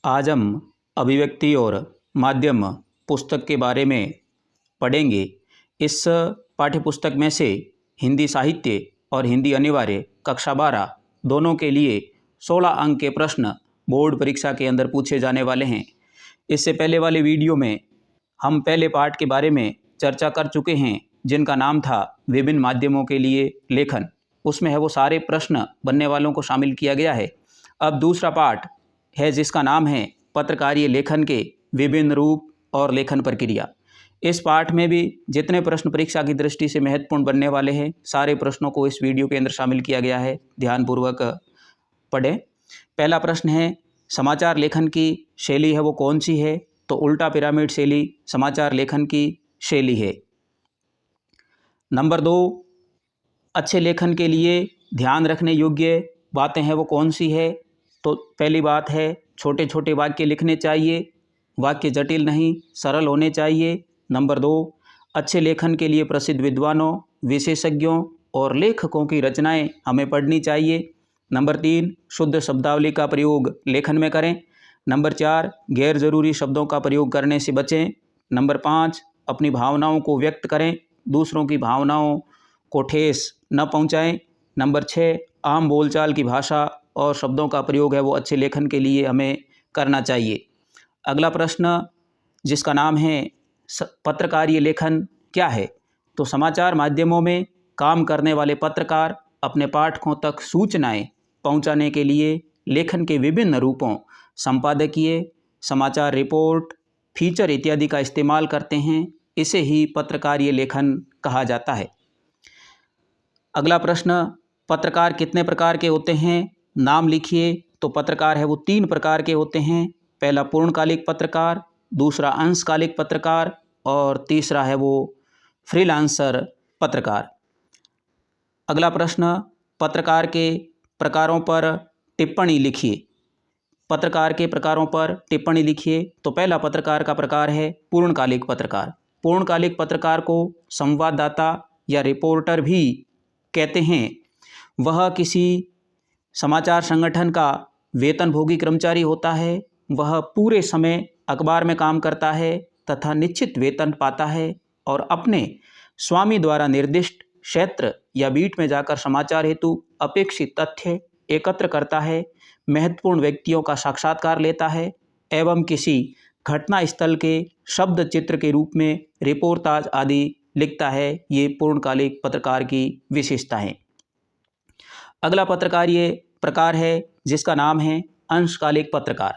आज हम अभिव्यक्ति और माध्यम पुस्तक के बारे में पढ़ेंगे। इस पाठ्यपुस्तक में से हिंदी साहित्य और हिंदी अनिवार्य कक्षा 12 दोनों के लिए 16 अंक के प्रश्न बोर्ड परीक्षा के अंदर पूछे जाने वाले हैं। इससे पहले वाले वीडियो में हम पहले पाठ के बारे में चर्चा कर चुके हैं, जिनका नाम था विभिन्न माध्यमों के लिए लेखन। उसमें है वो सारे प्रश्न बनने वालों को शामिल किया गया है। अब दूसरा पाठ है जिसका नाम है पत्रकारीय लेखन के विभिन्न रूप और लेखन प्रक्रिया। इस पाठ में भी जितने प्रश्न परीक्षा की दृष्टि से महत्वपूर्ण बनने वाले हैं, सारे प्रश्नों को इस वीडियो के अंदर शामिल किया गया है। ध्यानपूर्वक पढ़ें। पहला प्रश्न है, समाचार लेखन की शैली है वो कौन सी है? तो उल्टा पिरामिड शैली समाचार लेखन की शैली है। नंबर 2, अच्छे लेखन के लिए ध्यान रखने योग्य बातें हैं वो कौन सी है? तो पहली बात है, छोटे छोटे वाक्य लिखने चाहिए, वाक्य जटिल नहीं सरल होने चाहिए। नंबर 2, अच्छे लेखन के लिए प्रसिद्ध विद्वानों, विशेषज्ञों और लेखकों की रचनाएं हमें पढ़नी चाहिए। नंबर 3, शुद्ध शब्दावली का प्रयोग लेखन में करें। नंबर 4, गैर ज़रूरी शब्दों का प्रयोग करने से बचें। नंबर 5, अपनी भावनाओं को व्यक्त करें, दूसरों की भावनाओं को ठेस न पहुंचाएं। नंबर 6, आम बोलचाल की भाषा और शब्दों का प्रयोग है वो अच्छे लेखन के लिए हमें करना चाहिए। अगला प्रश्न जिसका नाम है पत्रकारीय लेखन क्या है? तो समाचार माध्यमों में काम करने वाले पत्रकार अपने पाठकों तक सूचनाएं पहुंचाने के लिए लेखन के विभिन्न रूपों, संपादकीय, समाचार रिपोर्ट, फीचर इत्यादि का इस्तेमाल करते हैं। इसे ही पत्रकारीय लेखन कहा जाता है। अगला प्रश्न, पत्रकार कितने प्रकार के होते हैं? नाम लिखिए। तो पत्रकार है वो 3 प्रकार के होते हैं। पहला पूर्णकालिक पत्रकार, दूसरा अंशकालिक पत्रकार और तीसरा है वो फ्रीलांसर पत्रकार। अगला प्रश्न, पत्रकार के प्रकारों पर टिप्पणी लिखिए। पत्रकार के प्रकारों पर टिप्पणी लिखिए। तो पहला पत्रकार का प्रकार है पूर्णकालिक पत्रकार। पूर्णकालिक पत्रकार को संवाददाता या रिपोर्टर भी कहते हैं। वह किसी समाचार संगठन का वेतनभोगी कर्मचारी होता है। वह पूरे समय अखबार में काम करता है तथा निश्चित वेतन पाता है और अपने स्वामी द्वारा निर्दिष्ट क्षेत्र या बीट में जाकर समाचार हेतु अपेक्षित तथ्य एकत्र करता है, महत्वपूर्ण व्यक्तियों का साक्षात्कार लेता है एवं किसी घटना स्थल के शब्द चित्र के रूप में रिपोर्टाज आदि लिखता है। ये पूर्णकालिक पत्रकार की विशेषता है। अगला पत्रकारीय प्रकार है जिसका नाम है अंशकालिक पत्रकार।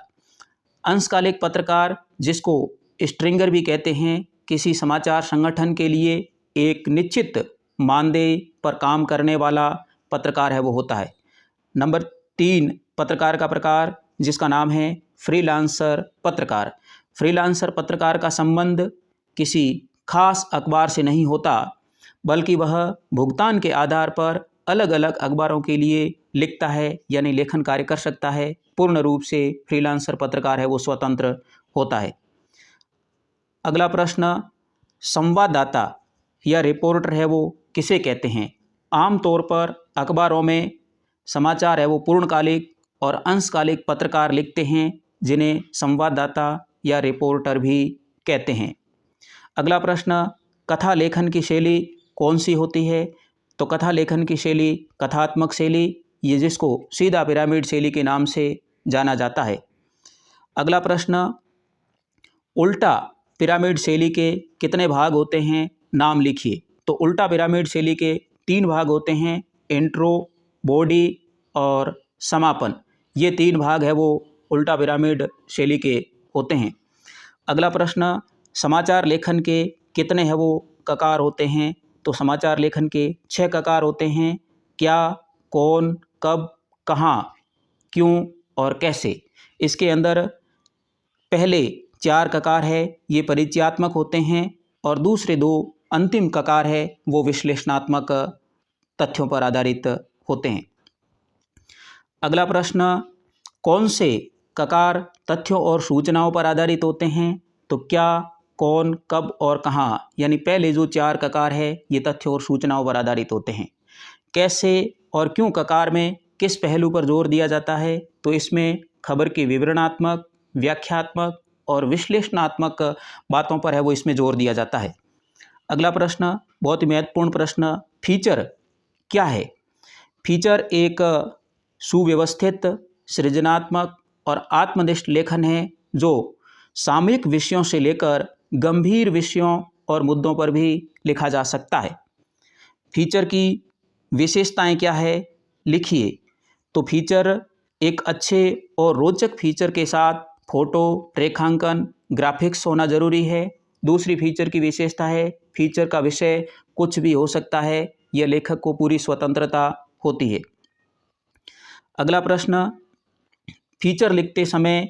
अंशकालिक पत्रकार, जिसको स्ट्रिंगर भी कहते हैं, किसी समाचार संगठन के लिए एक निश्चित मानदेय पर काम करने वाला पत्रकार है वो होता है। नंबर 3 पत्रकार का प्रकार जिसका नाम है फ्रीलांसर पत्रकार। फ्रीलांसर पत्रकार का संबंध किसी खास अखबार से नहीं होता, बल्कि वह भुगतान के आधार पर अलग अलग अखबारों के लिए लिखता है, यानी लेखन कार्य कर सकता है। पूर्ण रूप से फ्रीलांसर पत्रकार है वो स्वतंत्र होता है। अगला प्रश्न, संवाददाता या रिपोर्टर है वो किसे कहते हैं? आमतौर पर अखबारों में समाचार है वो पूर्णकालिक और अंशकालिक पत्रकार लिखते हैं, जिन्हें संवाददाता या रिपोर्टर भी कहते हैं। अगला प्रश्न, कथा लेखन की शैली कौन सी होती है? तो कथा लेखन की शैली कथात्मक शैली, ये जिसको सीधा पिरामिड शैली के नाम से जाना जाता है। अगला प्रश्न, उल्टा पिरामिड शैली के कितने भाग होते हैं? नाम लिखिए। तो उल्टा पिरामिड शैली के 3 भाग होते हैं, इंट्रो, बॉडी और समापन। ये 3 भाग है वो उल्टा पिरामिड शैली के होते हैं। अगला प्रश्न, समाचार लेखन के कितने है वो ककार होते हैं? तो समाचार लेखन के 6 ककार होते हैं। क्या, कौन, कब, कहाँ, क्यों और कैसे। इसके अंदर पहले 4 ककार है ये परिचयात्मक होते हैं और दूसरे 2 अंतिम ककार है वो विश्लेषणात्मक तथ्यों पर आधारित होते हैं। अगला प्रश्न, कौन से ककार तथ्यों और सूचनाओं पर आधारित होते हैं? तो क्या, कौन, कब और कहाँ, यानी पहले जो 4 ककार है ये तथ्यों और सूचनाओं पर आधारित होते हैं। कैसे और क्यों ककार में किस पहलू पर जोर दिया जाता है? तो इसमें खबर के विवरणात्मक, व्याख्यात्मक और विश्लेषणात्मक बातों पर है वो इसमें जोर दिया जाता है। अगला प्रश्न, बहुत ही महत्वपूर्ण प्रश्न, फीचर क्या है? फीचर एक सुव्यवस्थित, सृजनात्मक और आत्मनिष्ठ लेखन है जो सामयिक विषयों से लेकर गंभीर विषयों और मुद्दों पर भी लिखा जा सकता है। फीचर की विशेषताएं क्या है, लिखिए। तो फीचर एक अच्छे और रोचक फीचर के साथ फोटो, रेखांकन, ग्राफिक्स होना जरूरी है। दूसरी फीचर की विशेषता है फीचर का विषय कुछ भी हो सकता है, यह लेखक को पूरी स्वतंत्रता होती है। अगला प्रश्न, फीचर लिखते समय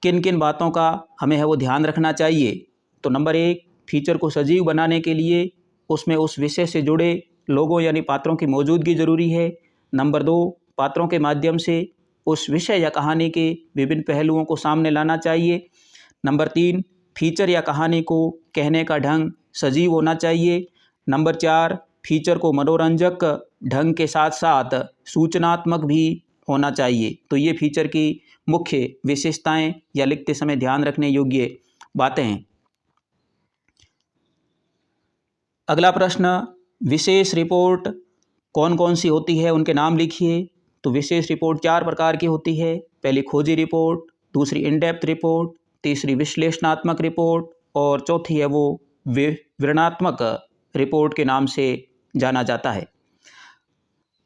किन किन बातों का हमें है वो ध्यान रखना चाहिए? तो नंबर 1, फीचर को सजीव बनाने के लिए उसमें उस विषय से जुड़े लोगों यानी पात्रों की मौजूदगी जरूरी है। नंबर 2, पात्रों के माध्यम से उस विषय या कहानी के विभिन्न पहलुओं को सामने लाना चाहिए। नंबर 3, फीचर या कहानी को कहने का ढंग सजीव होना चाहिए। नंबर 4, फीचर को मनोरंजक ढंग के साथ साथ सूचनात्मक भी होना चाहिए। तो ये फीचर की मुख्य विशेषताएं या लिखते समय ध्यान रखने योग्य बातें हैं। अगला प्रश्न, विशेष रिपोर्ट कौन कौन सी होती है, उनके नाम लिखिए। तो विशेष रिपोर्ट 4 प्रकार की होती है। पहली खोजी रिपोर्ट, दूसरी इन डेप्थ रिपोर्ट, तीसरी विश्लेषणात्मक रिपोर्ट और चौथी है वो विवरणात्मक रिपोर्ट के नाम से जाना जाता है।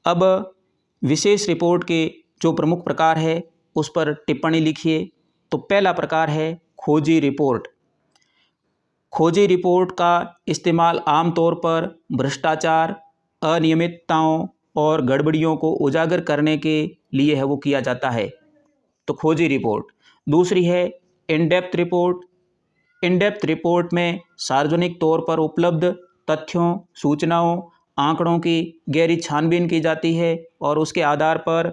अब विशेष रिपोर्ट के जो प्रमुख प्रकार है उस पर टिप्पणी लिखिए। तो पहला प्रकार है खोजी रिपोर्ट। खोजी रिपोर्ट का इस्तेमाल आमतौर पर भ्रष्टाचार, अनियमितताओं और गड़बड़ियों को उजागर करने के लिए है वो किया जाता है। तो खोजी रिपोर्ट। दूसरी है in depth report. In depth report में सार्वजनिक तौर पर उपलब्ध तथ्यों, सूचनाओं, आंकड़ों की गहरी छानबीन की जाती है और उसके आधार पर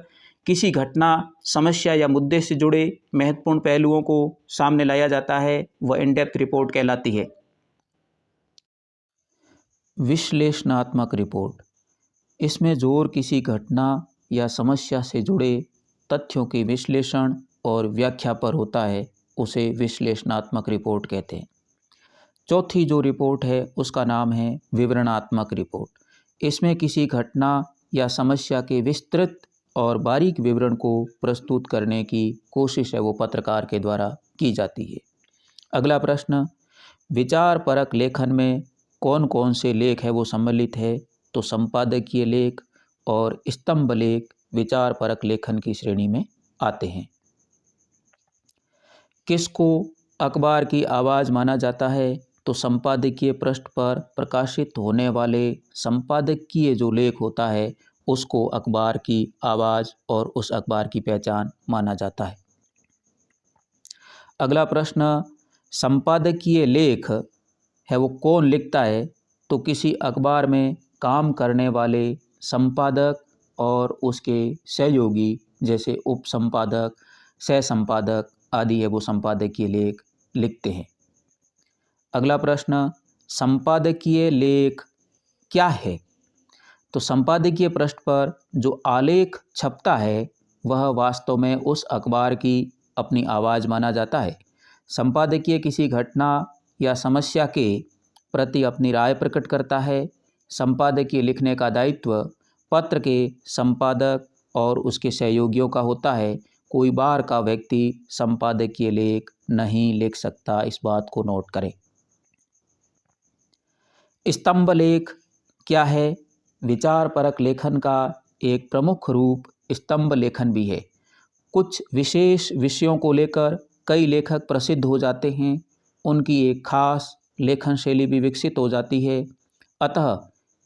किसी घटना, समस्या या मुद्दे से जुड़े महत्वपूर्ण पहलुओं को सामने लाया जाता है, वह इन डेप्थ रिपोर्ट कहलाती है। विश्लेषणात्मक रिपोर्ट, इसमें जोर किसी घटना या समस्या से जुड़े तथ्यों के विश्लेषण और व्याख्या पर होता है, उसे विश्लेषणात्मक रिपोर्ट कहते हैं। चौथी जो रिपोर्ट है उसका नाम है विवरणात्मक रिपोर्ट। इसमें किसी घटना या समस्या के विस्तृत और बारीक विवरण को प्रस्तुत करने की कोशिश है वो पत्रकार के द्वारा की जाती है। अगला प्रश्न, विचारपरक लेखन में कौन कौन से लेख है वो सम्मिलित है? तो संपादकीय लेख और स्तंभ लेख विचारपरक लेखन की श्रेणी में आते हैं। किसको अखबार की आवाज़ माना जाता है? तो संपादकीय पृष्ठ पर प्रकाशित होने वाले संपादकीय जो लेख होता है उसको अखबार की आवाज़ और उस अखबार की पहचान माना जाता है। अगला प्रश्न, संपादकीय लेख है वो कौन लिखता है? तो किसी अखबार में काम करने वाले संपादक और उसके सहयोगी जैसे उप संपादक, सह संपादक आदि है वो संपादकीय लेख लिखते हैं। अगला प्रश्न, संपादकीय लेख क्या है? तो संपादकीय पृष्ठ पर जो आलेख छपता है वह वास्तव में उस अखबार की अपनी आवाज़ माना जाता है। संपादकीय किसी घटना या समस्या के प्रति अपनी राय प्रकट करता है। संपादकीय लिखने का दायित्व पत्र के संपादक और उसके सहयोगियों का होता है। कोई बाहर का व्यक्ति संपादकीय लेख नहीं लिख सकता, इस बात को नोट करें। स्तंभ लेख क्या है? विचारपरक लेखन का एक प्रमुख रूप स्तंभ लेखन भी है। कुछ विशेष विषयों को लेकर कई लेखक प्रसिद्ध हो जाते हैं, उनकी एक खास लेखन शैली भी विकसित हो जाती है। अतः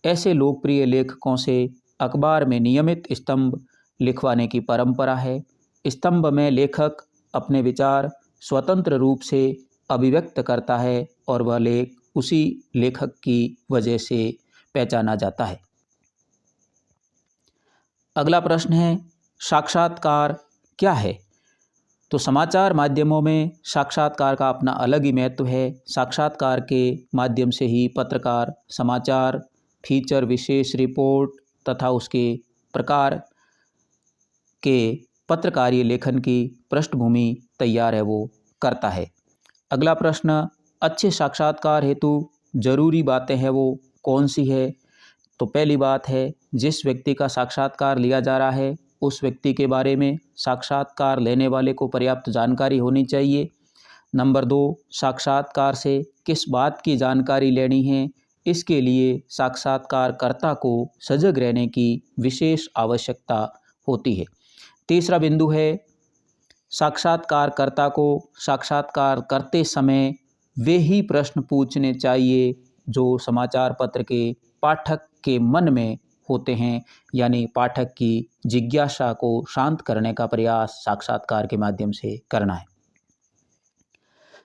ऐसे लोकप्रिय लेखकों से अखबार में नियमित स्तंभ लिखवाने की परंपरा है। स्तंभ में लेखक अपने विचार स्वतंत्र रूप से अभिव्यक्त करता है और वह लेख उसी लेखक की वजह से पहचाना जाता है। अगला प्रश्न है, साक्षात्कार क्या है? तो समाचार माध्यमों में साक्षात्कार का अपना अलग ही महत्व है। साक्षात्कार के माध्यम से ही पत्रकार समाचार, फीचर, विशेष रिपोर्ट तथा उसके प्रकार के पत्रकारीय लेखन की पृष्ठभूमि तैयार है वो करता है। अगला प्रश्न, अच्छे साक्षात्कार हेतु जरूरी बातें हैं वो कौन सी है? तो पहली बात है, जिस व्यक्ति का साक्षात्कार लिया जा रहा है उस व्यक्ति के बारे में साक्षात्कार लेने वाले को पर्याप्त जानकारी होनी चाहिए। नंबर 2, साक्षात्कार से किस बात की जानकारी लेनी है, इसके लिए साक्षात्कारकर्ता को सजग रहने की विशेष आवश्यकता होती है। तीसरा बिंदु है, साक्षात्कारकर्ता को साक्षात्कार करते समय वे ही प्रश्न पूछने चाहिए जो समाचार पत्र के पाठक के मन में होते हैं, यानी पाठक की जिज्ञासा को शांत करने का प्रयास साक्षात्कार के माध्यम से करना है।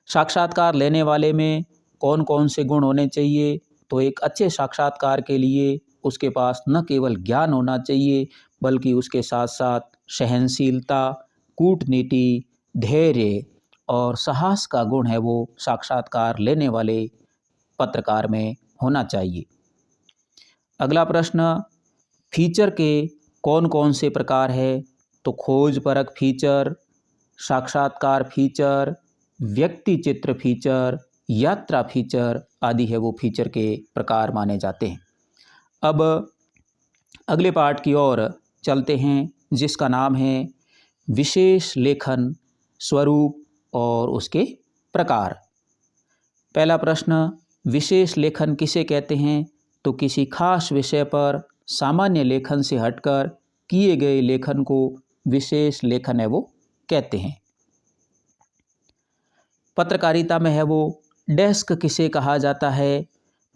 साक्षात्कार लेने वाले में कौन कौन से गुण होने चाहिए? तो एक अच्छे साक्षात्कार के लिए उसके पास न केवल ज्ञान होना चाहिए बल्कि उसके साथ साथ सहनशीलता, कूटनीति, धैर्य और साहस का गुण है वो साक्षात्कार लेने वाले पत्रकार में होना चाहिए। अगला प्रश्न, फीचर के कौन कौन से प्रकार है? तो खोज परक फीचर, साक्षात्कार फीचर, व्यक्ति चित्र फीचर, यात्रा फीचर आदि है वो फीचर के प्रकार माने जाते हैं। अब अगले पार्ट की ओर चलते हैं जिसका नाम है विशेष लेखन स्वरूप और उसके प्रकार। पहला प्रश्न, विशेष लेखन किसे कहते हैं? तो किसी खास विषय पर सामान्य लेखन से हटकर किए गए लेखन को विशेष लेखन है वो कहते हैं। पत्रकारिता में है वो डेस्क किसे कहा जाता है?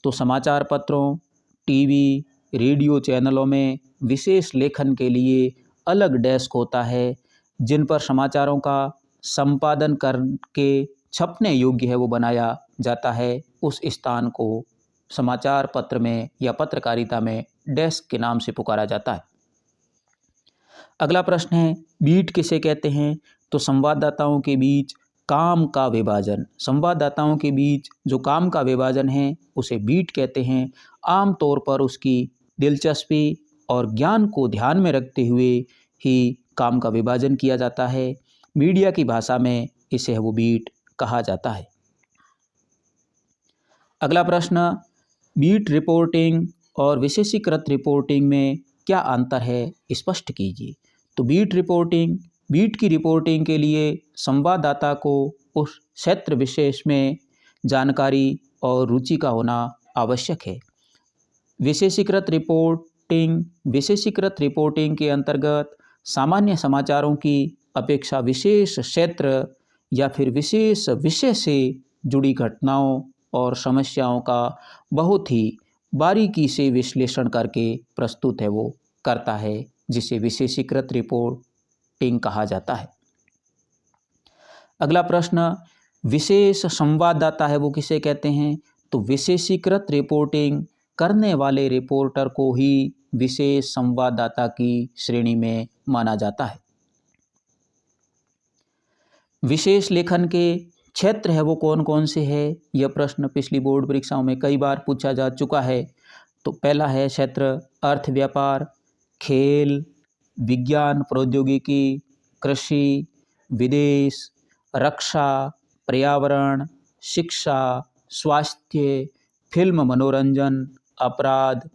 तो समाचार पत्रों, टीवी, रेडियो चैनलों में विशेष लेखन के लिए अलग डेस्क होता है जिन पर समाचारों का संपादन करके छपने योग्य है वो बनाया जाता है। उस स्थान को समाचार पत्र में या पत्रकारिता में डेस्क के नाम से पुकारा जाता है। अगला प्रश्न है, बीट किसे कहते हैं? तो संवाददाताओं के बीच काम का विभाजन, संवाददाताओं के बीच जो काम का विभाजन है उसे बीट कहते हैं। आमतौर पर उसकी दिलचस्पी और ज्ञान को ध्यान में रखते हुए ही काम का विभाजन किया जाता है। मीडिया की भाषा में इसे वो बीट कहा जाता है। अगला प्रश्न, बीट रिपोर्टिंग और विशेषीकृत रिपोर्टिंग में क्या अंतर है, स्पष्ट कीजिए। तो बीट की रिपोर्टिंग के लिए संवाददाता को उस क्षेत्र विशेष में जानकारी और रुचि का होना आवश्यक है। विशेषीकृत रिपोर्टिंग के अंतर्गत सामान्य समाचारों की अपेक्षा विशेष क्षेत्र या फिर विशेष विषय से जुड़ी घटनाओं और समस्याओं का बहुत ही बारीकी से विश्लेषण करके प्रस्तुत है वो करता है, जिसे विशेषीकृत रिपोर्टिंग कहा जाता है। अगला प्रश्न, विशेष संवाददाता है वो किसे कहते हैं? तो विशेषीकृत रिपोर्टिंग करने वाले रिपोर्टर को ही विशेष संवाददाता की श्रेणी में माना जाता है। विशेष लेखन के क्षेत्र है वो कौन कौन से है? यह प्रश्न पिछली बोर्ड परीक्षाओं में कई बार पूछा जा चुका है। तो पहला है क्षेत्र अर्थ व्यापार, खेल, विज्ञान प्रौद्योगिकी, कृषि, विदेश, रक्षा, पर्यावरण, शिक्षा, स्वास्थ्य, फिल्म मनोरंजन, अपराध,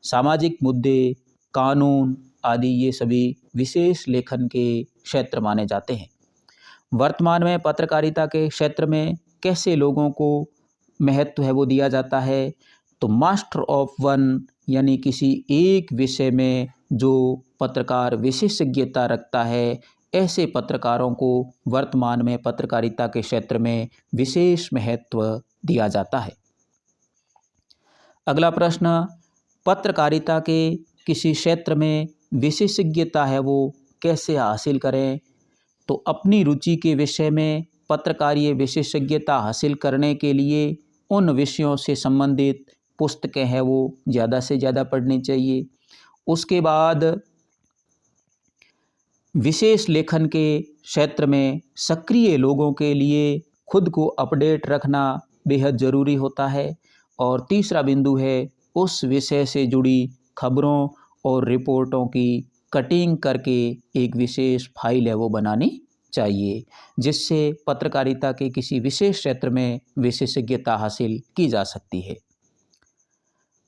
सामाजिक मुद्दे, कानून आदि ये सभी विशेष लेखन के क्षेत्र माने जाते हैं। वर्तमान में पत्रकारिता के क्षेत्र में कैसे लोगों को महत्व है वो दिया जाता है? तो मास्टर ऑफ वन, यानी किसी एक विषय में जो पत्रकार विशेषज्ञता रखता है, ऐसे पत्रकारों को वर्तमान में पत्रकारिता के क्षेत्र में विशेष महत्व दिया जाता है। अगला प्रश्न, पत्रकारिता के किसी क्षेत्र में विशेषज्ञता है वो कैसे हासिल करें? तो अपनी रुचि के विषय में पत्रकारीय विशेषज्ञता हासिल करने के लिए उन विषयों से संबंधित पुस्तकें हैं वो ज़्यादा से ज़्यादा पढ़नी चाहिए। उसके बाद विशेष लेखन के क्षेत्र में सक्रिय लोगों के लिए खुद को अपडेट रखना बेहद ज़रूरी होता है। और तीसरा बिंदु है, उस विषय से जुड़ी खबरों और रिपोर्टों की कटिंग करके एक विशेष फाइल है वो बनानी चाहिए, जिससे पत्रकारिता के किसी विशेष क्षेत्र में विशेषज्ञता हासिल की जा सकती है।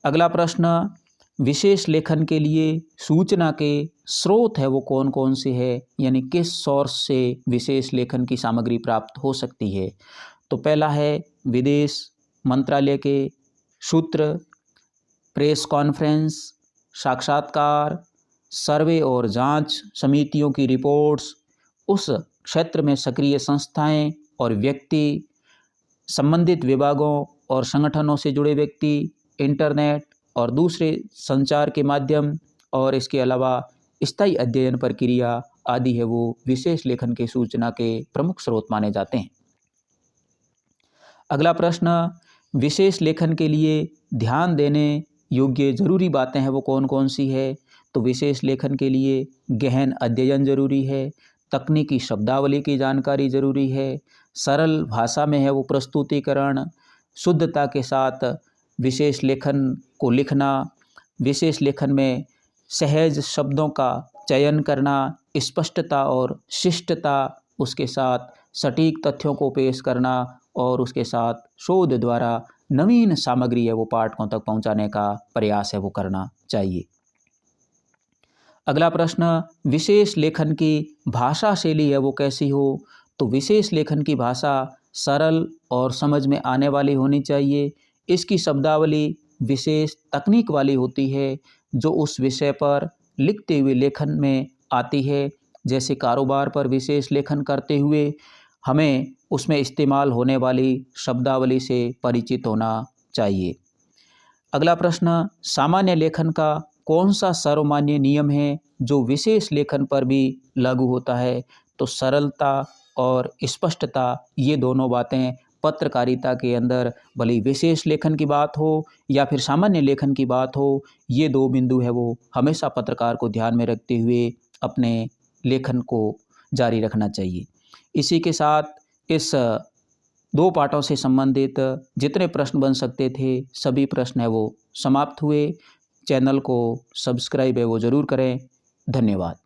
अगला प्रश्न, विशेष लेखन के लिए सूचना के स्रोत है वो कौन कौन से है, यानी किस सोर्स से विशेष लेखन की सामग्री प्राप्त हो सकती है। तो पहला है विदेश मंत्रालय के सूत्र, प्रेस कॉन्फ्रेंस, साक्षात्कार, सर्वे और जांच समितियों की रिपोर्ट्स, उस क्षेत्र में सक्रिय संस्थाएं और व्यक्ति, संबंधित विभागों और संगठनों से जुड़े व्यक्ति, इंटरनेट और दूसरे संचार के माध्यम, और इसके अलावा स्थायी अध्ययन प्रक्रिया आदि है वो विशेष लेखन के सूचना के प्रमुख स्रोत माने जाते हैं। अगला प्रश्न, विशेष लेखन के लिए ध्यान देने योग्य जरूरी बातें हैं वो कौन कौन सी है। तो विशेष लेखन के लिए गहन अध्ययन जरूरी है, तकनीकी शब्दावली की जानकारी जरूरी है, सरल भाषा में है वो प्रस्तुतिकरण, शुद्धता के साथ विशेष लेखन को लिखना, विशेष लेखन में सहज शब्दों का चयन करना, स्पष्टता और शिष्टता, उसके साथ सटीक तथ्यों को पेश करना, और उसके साथ शोध द्वारा नवीन सामग्री है वो पाठकों तक पहुंचाने का प्रयास है वो करना चाहिए। अगला प्रश्न, विशेष लेखन की भाषा शैली है वो कैसी हो। तो विशेष लेखन की भाषा सरल और समझ में आने वाली होनी चाहिए। इसकी शब्दावली विशेष तकनीक वाली होती है जो उस विषय पर लिखते हुए लेखन में आती है। जैसे कारोबार पर विशेष लेखन करते हुए हमें उसमें इस्तेमाल होने वाली शब्दावली से परिचित होना चाहिए। अगला प्रश्न, सामान्य लेखन का कौन सा सर्वमान्य नियम है जो विशेष लेखन पर भी लागू होता है। तो सरलता और स्पष्टता, ये दोनों बातें पत्रकारिता के अंदर, भले विशेष लेखन की बात हो या फिर सामान्य लेखन की बात हो, ये दो बिंदु है वो हमेशा पत्रकार को ध्यान में रखते हुए अपने लेखन को जारी रखना चाहिए। इसी के साथ इस दो पाठों से संबंधित जितने प्रश्न बन सकते थे सभी प्रश्न है वो समाप्त हुए। चैनल को सब्सक्राइब है वो ज़रूर करें। धन्यवाद।